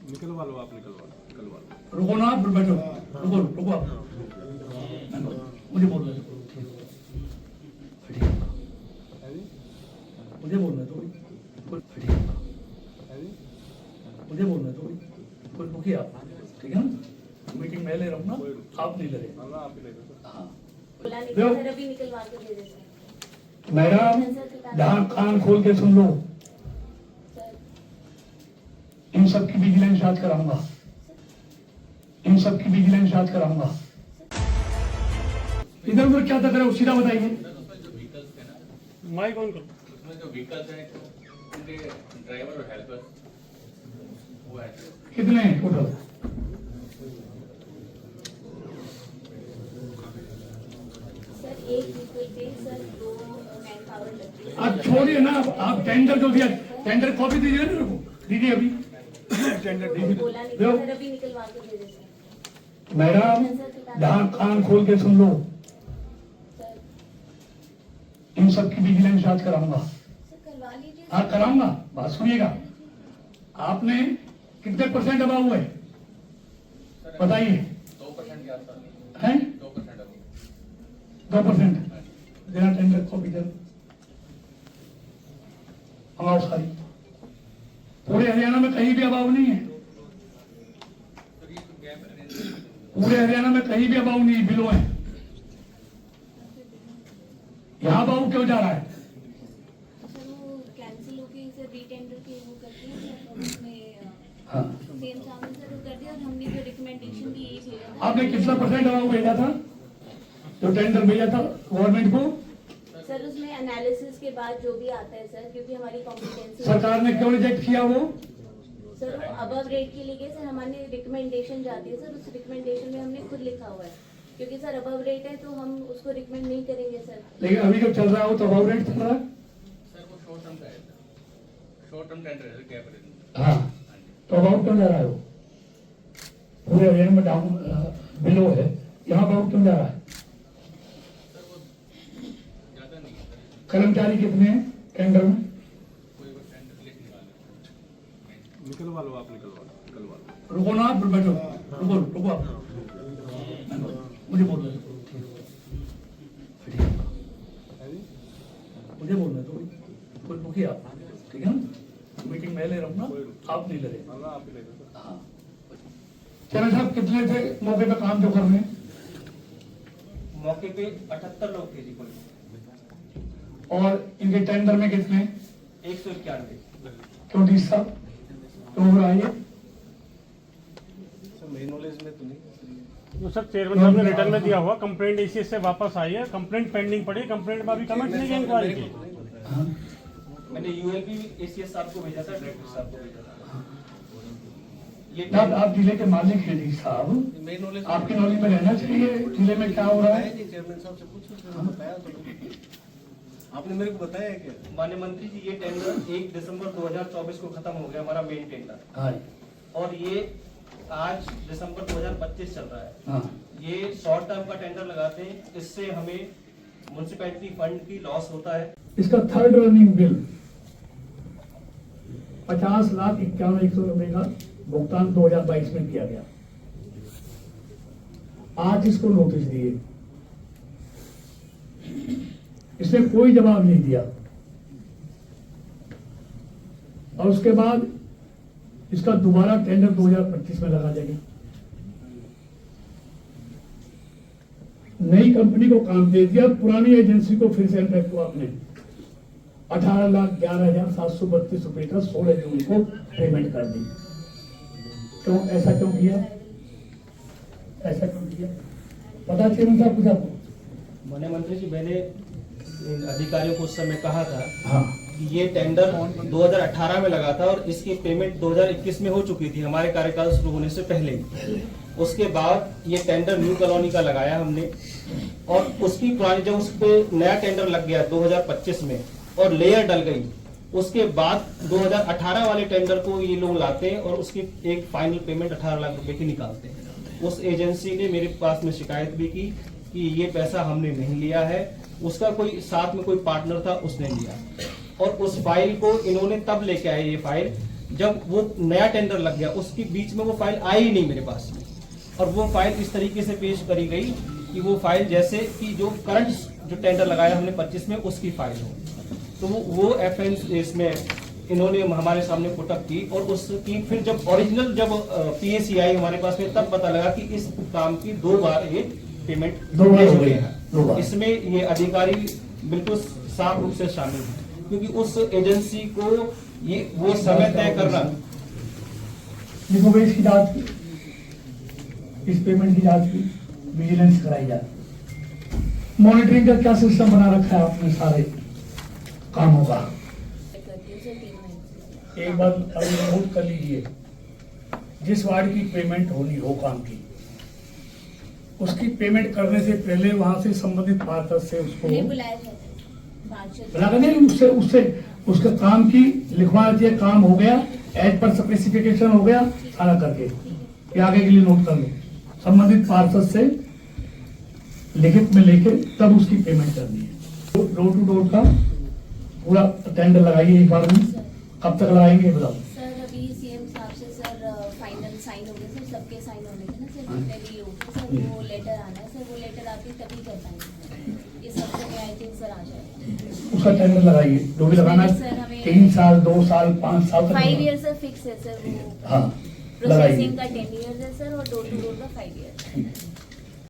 निकलवा लो, आप निकलवा लो। रुको ना, बैठो, रुको आप। मुझे बोलना दो, मुझे बोलना दो, मुझे बोलना दो, कोई रुकिए आप, ठीक है ना? मीटिंग मैं ले रहा हूँ ना, आप नहीं ले रहे। आप ही ले लो। हाँ अभी निकलवा के दे देते। मैडम, ध्यान कान खोल के सुन लो, इन सब की विजिलेंस जांच कराऊंगा, इन सब की विजिलेंस जांच कराऊंगा। इधर उधर क्या तक रहे हो, सीधा बताइए। माइक ऑन करो। उसमें जो व्हीकल्स हैं उनके ड्राइवर और हेल्पर वो है कितने हैं टोटल? सर एक व्हीकल पे सर 2 मैन पावर लगती है। आप छोड़िए ना, आप टेंडर जो दिया, टेंडर कॉपी दीजिए ना मेरे को, दीजिए अभी टेंडर दीजिए। बोला नहीं सर, अभी निकलवा के दे देते। मैडम, ध्यान कान खोल के सुन लो, सर इन सब की विजिलेंस जांच कराऊंगा। सर करवा लीजिए। हाँ कराऊंगा, बात सुनिएगा। आपने कितने परसेंट दबा हुआ है बताइए? 2% के आसपास हैं 2% अभी 2%। देना टेंडर कॉपी दे, हमारा सारी पूरे हरियाणा में कहीं भी अभाव नहीं है, पूरे हरियाणा में कहीं भी अभाव नहीं है, बिलो है। यहाँ अभाव क्यों जा रहा है? सर वो कैंसिल होके सर रीटेंडर के वो करते हैं सर, उसमें हाँ। सेम सामान सर वो कर दिया और हमने जो रिकमेंडेशन भी यही भेजा था। आपने कितना परसेंट अभाव भेजा था जो टेंडर भेजा था गवर्नमेंट को? सर उसमें एनालिसिस के बाद जो भी आता है सर, क्योंकि हमारी कॉम्पिटेंसी सरकार ने क्यों रिजेक्ट किया वो? सर वो अबव रेट के लिए सर हमारे रिकमेंडेशन जाती है सर, उस रिकमेंडेशन में हमने खुद लिखा हुआ है, क्योंकि सर अबव रेट है तो हम उसको रिकमेंड नहीं करेंगे सर। लेकिन अभी जो चल रहा हो तो अभाव रेट चल रहा है। सर वो शॉर्ट टर्म का है शॉर्ट टर्म टेंडर है क्या करेंगे हाँ, तो अभाव क्यों जा रहा है वो? पूरे हरियाणा में डाउन बिलो है, यहाँ अभाव क्यों जा रहा है? सर वो ज़्यादा नहीं है सर कर्मचारी कितने हैं टेंडर में? कोई वो टेंडर लिस्ट निकाले निकलवा लो, आप निकलवा लो। रुको ना, बैठो, रुको आप। मुझे बोलना दो, मुझे बोलना दो, कोई रुकिए आप, ठीक है ना? मीटिंग मैं ले रहा हूँ ना, आप नहीं ले रहे। आप ही ले लो। हाँ चलो साहब, कितने थे मौके पे काम जो कर रहे हैं? मौके पे 78 लोग थे जी कुल। और इनके टेंडर में कितने? 191। क्यों डी साहब क्यों हो रहा है ये? मेरी नॉलेज में तो नहीं। वो सर चेयरमैन साहब ने रिटर्न में दिया हुआ, कंप्लेंट एसीएस से वापस आई है, कंप्लेंट पेंडिंग पड़ी, कंप्लेंट में अभी कमेंट नहीं किया इंक्वायरी की। मैंने यूएलबी एसीएस साहब को भेजा था, डायरेक्टर साहब को भेजा था। जब आप जिले के मालिक हैं डी साहब, मेरी नॉलेज आपकी नॉलेज में रहना चाहिए जिले में क्या हो रहा है। चेयरमैन साहब से पूछो, बताया तो आपने मेरे को बताया है क्या? माननीय मंत्री जी, ये टेंडर 1 दिसंबर 2024 को खत्म हो गया, हमारा मेन टेंडर, हाँ और ये आज दिसंबर 2025 चल रहा है। हाँ, ये शॉर्ट टर्म का टेंडर लगाते हैं, इससे हमें म्युनिसिपैलिटी फंड की लॉस होता है। इसका थर्ड रनिंग बिल 50,91,100 रुपए का भुगतान 2022 में किया गया। आज इसको नोटिस दिए, इसने कोई जवाब नहीं दिया, और उसके बाद इसका दोबारा टेंडर 2025 में लगा देंगे। नई कंपनी को काम दे दिया, पुरानी एजेंसी को फिर से इम्पैक्ट हुआ। आपने 18,11,732 रुपए का 16 जून को पेमेंट कर दी। क्यों ऐसा क्यों किया? ऐसा क्यों किया पता चेयरमैन साहब कुछ आपको? माननीय मंत्री जी, मैंने इन अधिकारियों को उस समय कहा था हाँ, कि ये टेंडर 2018 में लगा था और इसकी पेमेंट 2021 में हो चुकी थी, हमारे कार्यकाल शुरू होने से पहले ही। उसके बाद ये टेंडर न्यू कॉलोनी का लगाया हमने, और उसकी पुरानी जब उस पे नया टेंडर लग गया 2025 में और लेयर डल गई, उसके बाद 2018 वाले टेंडर को ये लोग लाते हैं और उसकी एक फाइनल पेमेंट 18 लाख रुपए की निकालते हैं। उस एजेंसी ने मेरे पास में शिकायत भी की कि ये पैसा हमने नहीं लिया है, उसका कोई साथ में कोई पार्टनर था उसने लिया, और उस फाइल को इन्होंने तब लेके आए ये फाइल जब वो नया टेंडर लग गया उसके बीच में वो फाइल आई ही नहीं मेरे पास में, और वो फाइल इस तरीके से पेश करी गई कि वो फाइल जैसे कि जो करंट जो टेंडर लगाया हमने 25 में उसकी फाइल हो। तो वो एफएंस इसमें इन्होंने हमारे सामने पुटअप की, और उसकी फिर जब ओरिजिनल जब पीएसी आई हमारे पास में, तब पता लगा कि इस काम की 2 बार ये पेमेंट दो बार हो गई है। है, 2 बार। इसमें ये अधिकारी बिल्कुल साफ रूप से शामिल है, क्योंकि उस एजेंसी को ये वो समय तय करना। देखो भाई, इसकी जांच की, इस पेमेंट की जांच की विजिलेंस कराई जाए। मॉनिटरिंग का क्या सिस्टम बना रखा है आपने सारे कामों का? करती हूँ सर 3 महीने से। एक बात अभी नोट कर लीजिए, जिस वार्ड की पेमेंट होनी हो काम की, उसकी पेमेंट करने से पहले वहां से संबंधित पार्षद से उसको नहीं बुलाया जाता है पार्षद। बुला नहीं, उससे उसके काम की लिखवा दिया, काम हो गया, एज पर स्पेसिफिकेशन हो गया, सारा करके ये आगे के लिए नोट कर लो। संबंधित पार्षद से लिखित में लेके तब उसकी पेमेंट करनी है। डोर टू डोर का पूरा टेंडर लगाइए एक बार में। कब तक लगाएंगे बताओ? सर अभी सीएम साहब से सर फाइनल साइन हो गए सर, सबके साइन होने के ना सर, जितने भी होते सर वो लेटर आना है सर, वो लेटर आती तभी कर पाएंगे। इस हफ्ते में आई थिंक सर आ जाएगा। उसका टेंडर लगाइए, जो भी लगाना है, सर, हमें 3 साल 2 साल 5 साल तक 5 ईयर सर फिक्स है सर वो। हाँ लगाइए। प्रोसेसिंग का 10 ईयर्स है सर, और डोर टू डोर का 5 ईयर।